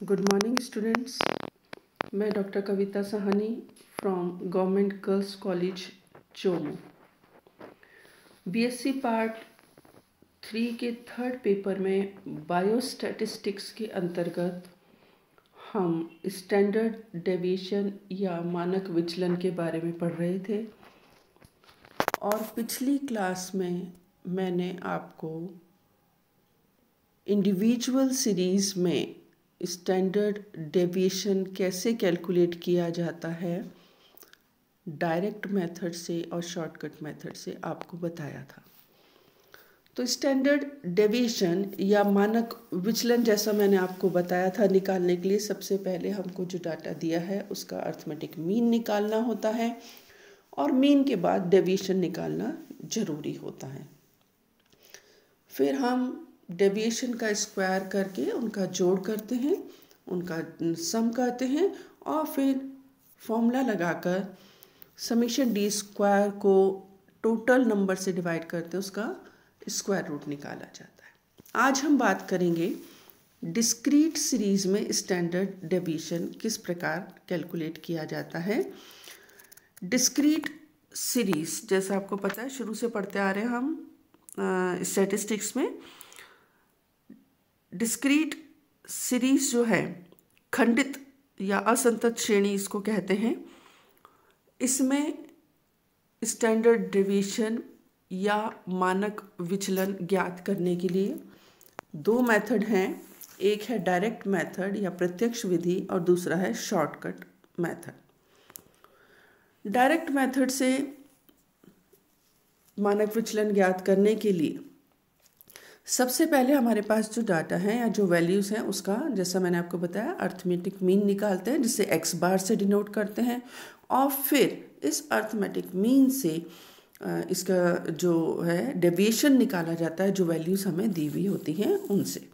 Good morning students. मैं doctor Kavita Sahni from government girls college Chomu. BSc part 3 के third paper में biostatistics के अंतर्गत हम स्टैंडर्ड डेविएशन या मानक विचलन के बारे में पढ़ रहे थे और पिछली क्लास में मैंने आपको इंडिविजुअल सीरीज़ में स्टैंडर्ड डेविएशन कैसे कैलकुलेट किया जाता है डायरेक्ट मेथड से और शॉर्टकट मेथड से आपको बताया था। तो स्टैंडर्ड डेविएशन या मानक विचलन जैसा मैंने आपको बताया था निकालने के लिए सबसे पहले हमको जो डाटा दिया है उसका अर्थमेटिक मीन निकालना होता है और मीन के बाद डेविएशन निकालना ज़रूरी होता है। फिर हम डेविएशन का स्क्वायर करके उनका जोड़ करते हैं, उनका सम करते हैं और फिर फॉर्मूला लगाकर समीशन डी स्क्वायर को टोटल नंबर से डिवाइड करते हैं, उसका स्क्वायर रूट निकाला जाता है। आज हम बात करेंगे डिस्क्रीट सीरीज में स्टैंडर्ड डेविएशन किस प्रकार कैलकुलेट किया जाता है। डिस्क्रीट सीरीज जैसा आपको पता है शुरू से पढ़ते आ रहे हैं हम स्टैटिस्टिक्स में। डिस्क्रीट सीरीज जो है खंडित या असंतत श्रेणी इसको कहते हैं। इसमें स्टैंडर्ड डेविएशन या मानक विचलन ज्ञात करने के लिए दो मेथड हैं। एक है डायरेक्ट मेथड या प्रत्यक्ष विधि और दूसरा है शॉर्टकट मेथड। डायरेक्ट मेथड से मानक विचलन ज्ञात करने के लिए सबसे पहले हमारे पास जो डाटा है या जो वैल्यूज़ हैं उसका जैसा मैंने आपको बताया अर्थमेटिक मीन निकालते हैं जिसे x बार से डिनोट करते हैं और फिर इस अर्थमेटिक मीन से इसका जो है डेविएशन निकाला जाता है जो वैल्यूज़ हमें दी हुई होती हैं उनसे।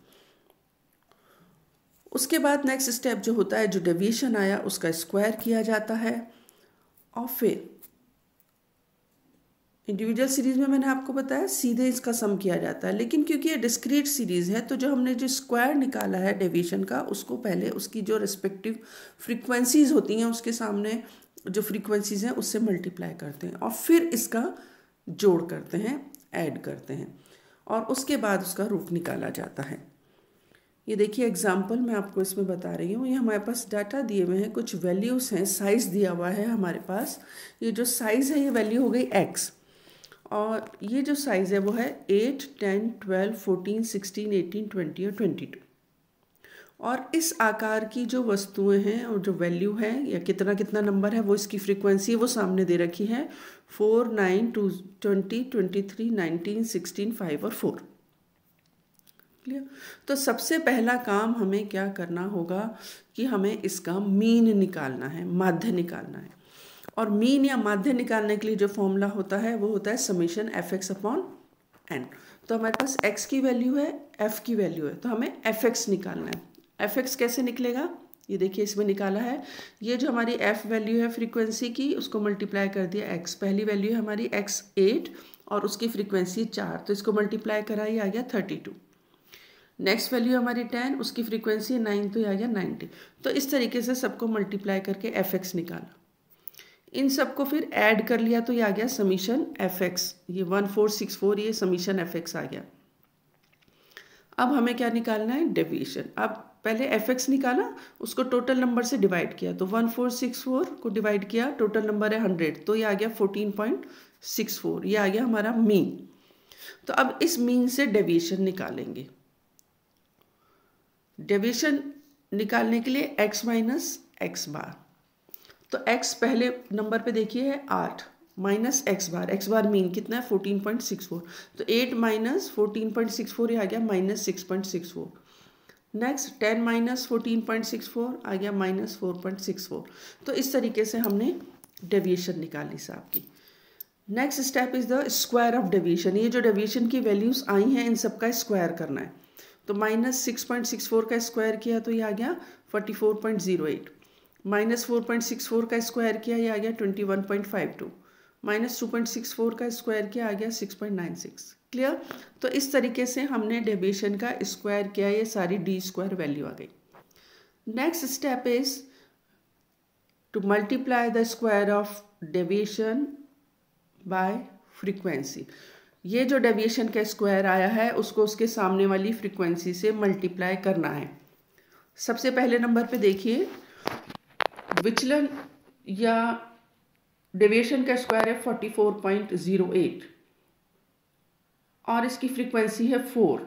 उसके बाद नेक्स्ट स्टेप जो होता है जो डेविएशन आया उसका स्क्वायर किया जाता है और फिर इंडिविजुअल सीरीज में मैंने आपको बताया सीधे इसका सम किया जाता है, लेकिन क्योंकि ये डिस्क्रीट सीरीज है तो जो हमने जो स्क्वायर निकाला है डेविएशन का उसको पहले उसकी जो रिस्पेक्टिव फ्रीक्वेंसीज होती हैं उसके सामने जो फ्रीक्वेंसीज हैं उससे मल्टीप्लाई करते हैं और फिर इसका जोड़ करते हैं, ऐड करते हैं और उसके बाद उसका रूट निकाला जाता है। ये देखिए एग्जाम्पल मैं आपको इसमें बता रही हूँ। ये हमारे पास डाटा दिए हुए हैं, कुछ वैल्यूज़ हैं, साइज़ दिया हुआ है हमारे पास। ये जो साइज़ है ये वैल्यू हो गई x और ये जो साइज़ है वो है 8, 10, 12, 14, 16, 18, 20 और 22। और इस आकार की जो वस्तुएं हैं और जो वैल्यू है या कितना कितना नंबर है वो इसकी फ्रीक्वेंसी है वो सामने दे रखी है 4, 9, 2, 20, 23, 19, 16, 5 और 4। क्लियर। तो सबसे पहला काम हमें क्या करना होगा कि हमें इसका मीन निकालना है, माध्य निकालना है। और मीन या माध्य निकालने के लिए जो फॉर्मूला होता है वो होता है समीशन fx अपॉन n। तो हमारे पास x की वैल्यू है, f की वैल्यू है, तो हमें fx निकालना है। fx कैसे निकलेगा ये देखिए इसमें निकाला है। ये जो हमारी f वैल्यू है फ्रीक्वेंसी की उसको मल्टीप्लाई कर दिया x। पहली वैल्यू है हमारी x 8 और उसकी फ्रीक्वेंसी 4 तो इसको मल्टीप्लाई करा ये आ गया 32। नेक्स्ट वैल्यू हमारी 10 उसकी फ्रीक्वेंसी 9 तो ये आ गया 90। तो इस तरीके से सबको मल्टीप्लाई करके fx निकाला। इन सबको फिर ऐड कर लिया तो ये आ गया समीशन fx। ये 1464 ये समीशन fx आ गया। अब हमें क्या निकालना है डेविएशन। अब पहले fx निकाला उसको टोटल नंबर से डिवाइड किया तो 1464 को डिवाइड किया टोटल नंबर है 100 तो ये आ गया 14.64। ये आ गया हमारा मीन। तो अब इस मीन से डेविएशन निकालेंगे। डेविएशन निकालने के लिए x माइनस एक्स बार। तो x पहले नंबर पे देखिए है 8 माइनस एक्स बार मीन कितना है 14.64। तो 8 माइनस 14.64 ये आ गया माइनस 6.64। नेक्स्ट 10 माइनस 14.64 आ गया माइनस 4.64। तो इस तरीके से हमने डेविएशन निकाली साहब की। Next step is the square of deviation. ये जो डेविएशन की वैल्यूज आई हैं इन सबका स्क्वायर करना है। तो माइनस 6.64 का स्क्वायर किया तो ये आ गया 44.08। माइनस 4.64 का स्क्वायर किया ये आ गया 21.52। माइनस 2.64 का स्क्वायर किया आ गया 6.96। क्लियर। तो इस तरीके से हमने डेविएशन का स्क्वायर किया, ये सारी डी स्क्वायर वैल्यू आ गई। Next step is to multiply the square of deviation bye frequency. ये जो डेविएशन का स्क्वायर आया है उसको उसके सामने वाली फ्रीक्वेंसी से मल्टीप्लाई करना है। सबसे पहले नंबर पे देखिए, विचलन या डेविएशन का स्क्वायर है 44.08 और इसकी फ्रीक्वेंसी है 4,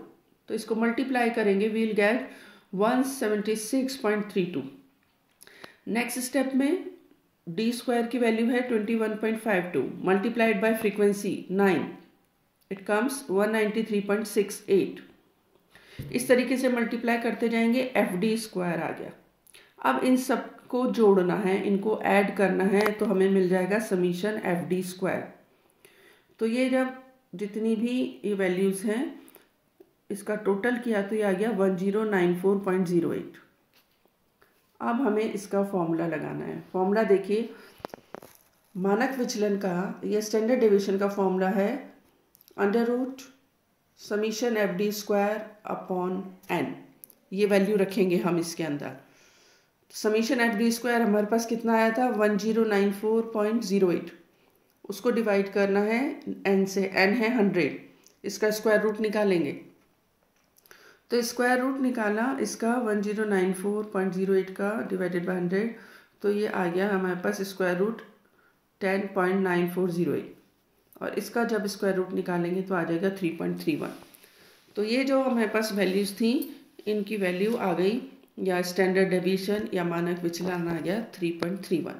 तो इसको मल्टीप्लाई करेंगे, we will get 176.32। Next step में डी स्क्वायर की वैल्यू है 21.52 multiplied by frequency 9, it comes 193.68। इस तरीके से मल्टीप्लाई करते जाएंगे, एफ डी स्क्वायर आ गया। अब इन सब को जोड़ना है, इनको ऐड करना है, तो हमें मिल जाएगा समीशन एफ डी स्क्वायर। तो ये जब जितनी भी ये वैल्यूज़ हैं इसका टोटल किया तो ये आ गया 1094.08। अब हमें इसका फॉर्मूला लगाना है। फॉर्मूला देखिए, मानक विचलन का ये स्टैंडर्ड डेविएशन का फॉर्मूला है √ summation F D square upon N. ये वैल्यू रखेंगे हम इसके अंदर। समीशन एफ डी स्क्वायर हमारे पास कितना आया था 1094.08, उसको डिवाइड करना है एन से, एन है 100, इसका स्क्वायर रूट निकालेंगे। तो स्क्वायर रूट निकाला इसका 1094.08 का डिवाइडेड बाय 100, तो ये आ गया हमारे पास स्क्वायर रूट 10.9408 और इसका जब स्क्वायर रूट निकालेंगे तो आ जाएगा 3.31। तो ये जो हमारे पास वैल्यूज़ थी इनकी वैल्यू आ गई, या स्टैंडर्ड डेविएशन या मानक विचलन आ गया 3.31।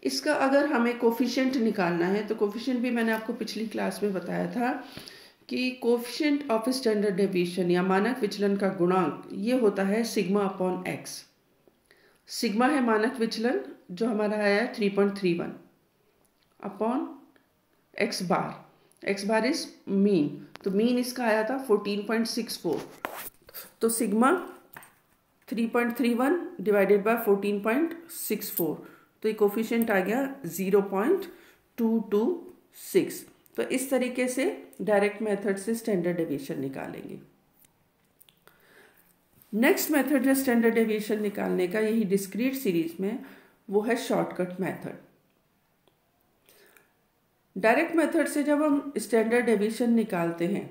इसका अगर हमें कोफिशिएंट निकालना है तो कोफिशिएंट भी मैंने आपको पिछली क्लास में बताया था कि कोफिशिएंट ऑफ स्टैंडर्ड डेविएशन या मानक विचलन का गुणांक ये होता है सिग्मा अपॉन एक्स। सिग्मा है मानक विचलन जो हमारा आया है 3.31 upon x bar. X bar is mean, तो मीन इसका आया था 14.64, तो सिग्मा 3.31 डिवाइडेड बाय 14.64, तो ये कोफिशिएंट आ गया 0.226। तो इस तरीके से डायरेक्ट मेथड से स्टैंडर्ड डेविएशन निकालेंगे। नेक्स्ट मेथड है स्टैंडर्ड डेविएशन निकालने का, यही डिस्क्रीट सीरीज में, वो है शॉर्टकट मेथड। डायरेक्ट मेथड से जब हम स्टैंडर्ड डेविएशन निकालते हैं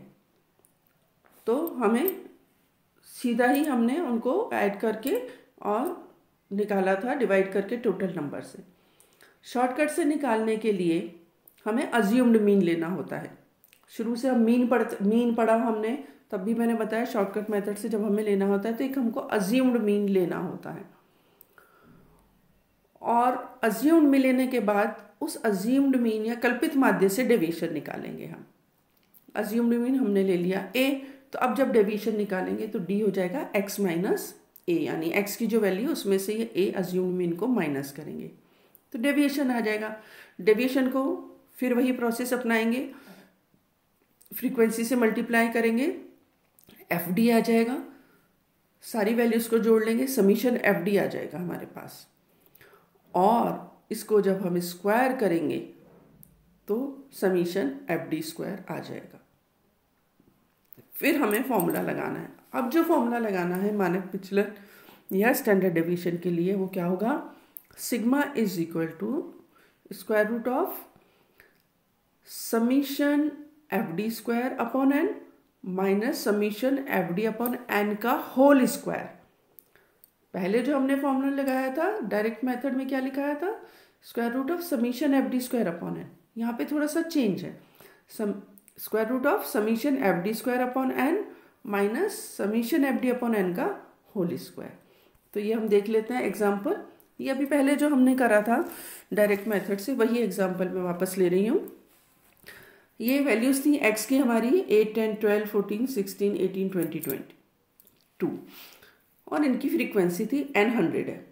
तो हमें सीधा ही हमने उनको ऐड करके और निकाला था डिवाइड करके टोटल नंबर से। शॉर्टकट से निकालने के लिए हमें अज्यूम्ड मीन लेना होता है। शुरू से हम मीन पढ़ा हमने, तब भी मैंने बताया शॉर्टकट मेथड से जब हमें लेना होता है तो एक हमको अज्यूम्ड मीन लेना होता है, और अज्यूम्ड मीन लेने के बाद उस अज्यूम्ड मीन या कल्पित माध्य से डेविएशन निकालेंगे हम। अज्यूम्ड मीन हमने ले लिया a, तो अब जब डेविएशन निकालेंगे तो d हो जाएगा x माइनस a, यानी x की जो वैल्यू उसमें से ये a अज्यूम्ड मीन को माइनस करेंगे तो डेविएशन आ जाएगा। डेविएशन को फिर वही प्रोसेस अपनाएंगे, फ्रीक्वेंसी से मल्टीप्लाई करेंगे, एफ डी आ जाएगा, सारी वैल्यूज को जोड़ लेंगे, समीशन एफ डी आ जाएगा हमारे पास, और इसको जब हम स्क्वायर करेंगे तो समीशन एफ डी स्क्वायर आ जाएगा। फिर हमें फॉर्मूला लगाना है। अब जो फॉर्मूला लगाना है मानक विचलन या स्टैंडर्ड डेविएशन के लिए वो क्या होगा, sigma is equal to square root of summation F D square upon N minus summation F D upon N का होल स्क्वायर। पहले जो हमने फॉर्मूला लगाया था डायरेक्ट मेथड में क्या लिखाया था, square root of summation F D square upon N. यहाँ पे थोड़ा सा चेंज है, square root of summation F D square upon N minus summation F D upon N का होल स्क्वायर। तो ये हम देख लेते हैं एग्जाम्पल। ये अभी पहले जो हमने करा था डायरेक्ट मेथड से वही एग्जाम्पल मैं वापस ले रही हूँ। ये वैल्यूज थी x की हमारी 8, 10, 12, 14, 16, 18, 20, 22 और इनकी फ्रीक्वेंसी थी n 100 है।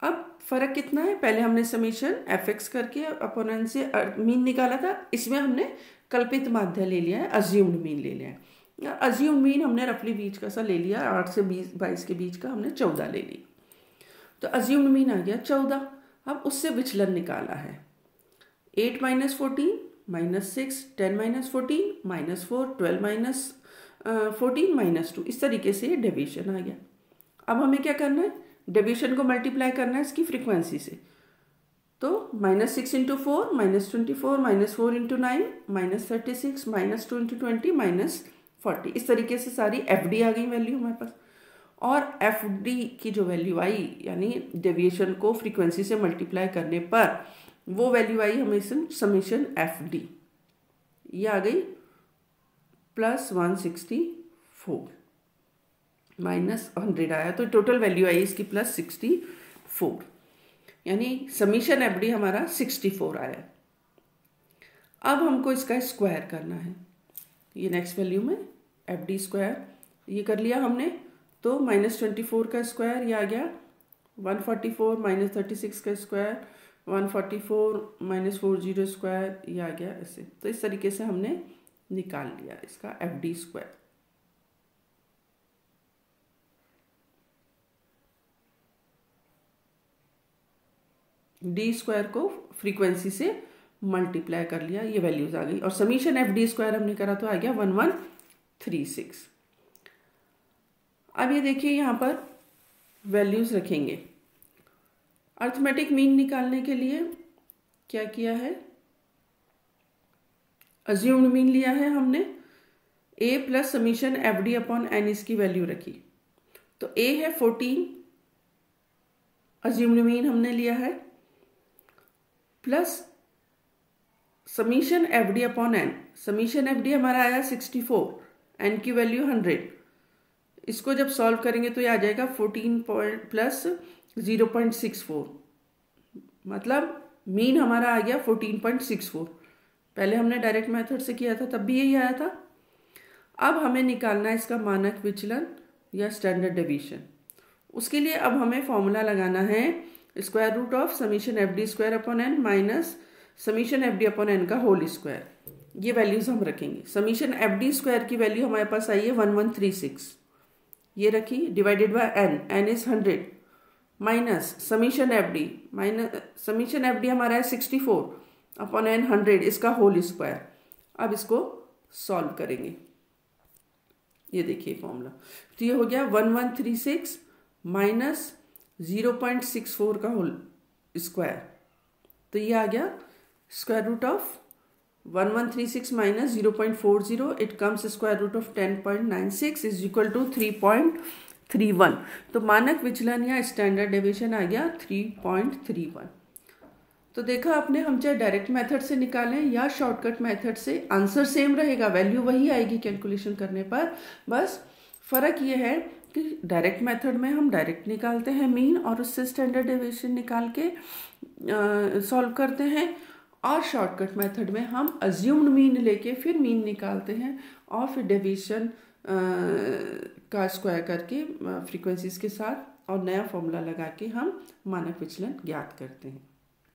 अब फर्क कितना है, पहले हमने समीशन fx करके अपॉन n से मीन निकाला था, इसमें हमने कल्पित माध्य ले लिया है, अज्यूम्ड मीन ले लिया है। अज्यूम्ड मीन हमने रफली बीच का सा ले लिया, 8 से 22 के बीच का हमने 14 ले लिया, तो अज्यूम्ड मीन आ गया 14। अब उससे विचलन निकाला है 8 minus 14 minus 6, 10 minus 14 minus 4, 12 minus 14 minus 2, इस तरीके से डेविएशन आ गया। अब हमें क्या करना है, डेविएशन को मल्टीप्लाई करना है इसकी फ्रीक्वेंसी से। तो -6 इंटू 4 -24 -4 इंटू 9 -36 -2 इंटू 20 -40। इस तरीके से सारी FD आ गई वैल्यू हमारे पास। और FD की जो वैल्यू आई, यानी डेविएशन को फ्रीक्वेंसी से मल्टीप्लाई करने पर वो वैल्यू आई हमें समेशन FD, ये आ गई +164 -100 आया, तो टोटल वैल्यू आई इसकी +64, यानी समीशन FD हमारा 64 आया। अब हमको इसका स्क्वायर करना है, ये नेक्स्ट वैल्यू में FD स्क्वायर ये कर लिया हमने। तो -24 का स्क्वायर ये आ गया 144 -36 का स्क्वायर 144 -40 स्क्वायर ये आ गया ऐसे। तो इस तरीके से हमने निकाल लिया इसका FD स्क्वायर। D स्क्वायर को फ्रीक्वेंसी से मल्टीप्लाई कर लिया, ये वैल्यूज आ गई। और समीशन FD स्क्वायर हमने करा तो आ गया 1136। अब ये देखिए यहाँ पर वैल्यूज रखेंगे। अर्थमेटिक मीन निकालने के लिए क्या किया है, अज्यूम्ड मीन लिया है हमने, A plus summation FD upon N इसकी वैल्यू रखी। तो A है 14, अज्यूम्ड मीन हमने लिया है, plus summation FD upon N। Summation FD हमारा आया 64, N की वैल्यू 100। इसको जब सॉल्व करेंगे तो ये आ जाएगा 14 प्लस 0.64, मतलब मीन हमारा आ गया 14.64। पहले हमने डायरेक्ट मेथड से किया था तब भी यही आया था। अब हमें निकालना है इसका मानक विचलन या स्टैंडर्ड डेविएशन। उसके लिए अब हमें फॉर्मूला लगाना है square root of summation FD square upon N minus summation FD upon N का होल स्क्वायर। ये वैल्यूज हम रखेंगे। समीशन FD स्क्वायर की वैल्यू हमारे पास आई है 1136, ये रखी, divided by N is 100 minus summation FD हमारा है 64 अपॉन N 100 इसका होल स्क्वायर। अब इसको सॉल्व करेंगे, ये देखिए फॉर्मूला। तो ये हो गया 1136 माइनस 0.64 का होल स्क्वायर, तो ये आ गया square root of 1136 minus 0.40, it comes square root of 10.96 is equal to 3.31। तो मानक विचलन या स्टैंडर्ड डेविएशन आ गया 3.31। तो देखा आपने, हम चाहे डायरेक्ट मेथड से निकालें या शॉर्टकट मेथड से, आंसर सेम रहेगा, वैल्यू वही आएगी कैलकुलेशन करने पर। बस फर्क ये है कि डायरेक्ट मेथड में हम डायरेक्ट निकालते हैं मीन और उससे स्टैंडर्ड डेविएशन निकाल के सॉल्व करते हैं, और शॉर्टकट मेथड में हम अज्यूम्ड मीन लेके फिर मीन निकालते हैं और फिर डेविएशन का स्क्वायर करके फ्रीक्वेंसीज के साथ और नया फॉर्मूला लगा के हम मानक विचलन ज्ञात करते हैं।